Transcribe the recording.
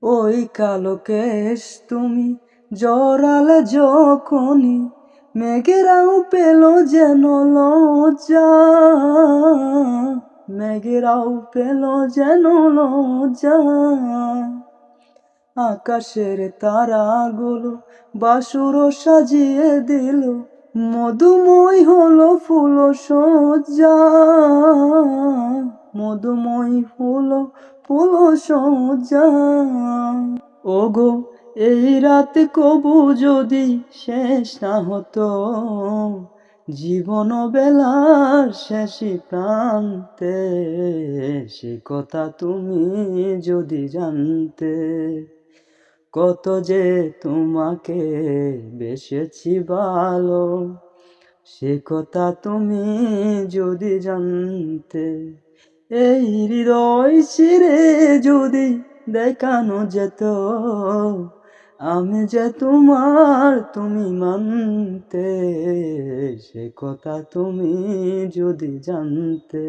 ওই কালো কেশ তুমি জড়ালে যখনই, মেঘেরাও পেল যেন লজ্জা, মেঘেরাও পেল যেন লজ্জা। আকাশের তারাগুলো বাসুর সাজিয়ে দিল, মধুময় হলো ফুল সজ্জা, মধুময় হলো ফুল সজ্জা। ওগো এই রাত কবু যদি শেষ না হতো, জীবন বেলার শেষ প্রান্তে, সে কথা তুমি যদি জানতে, কত যে তোমাকে বেসেছি ভালো, সে কথা তুমি যদি জানতে। এই হৃদয় ছিঁড়ে যদি দেখানো যেত, আমি যে তোমার তুমি মানতে, সে কথা তুমি যদি জানতে।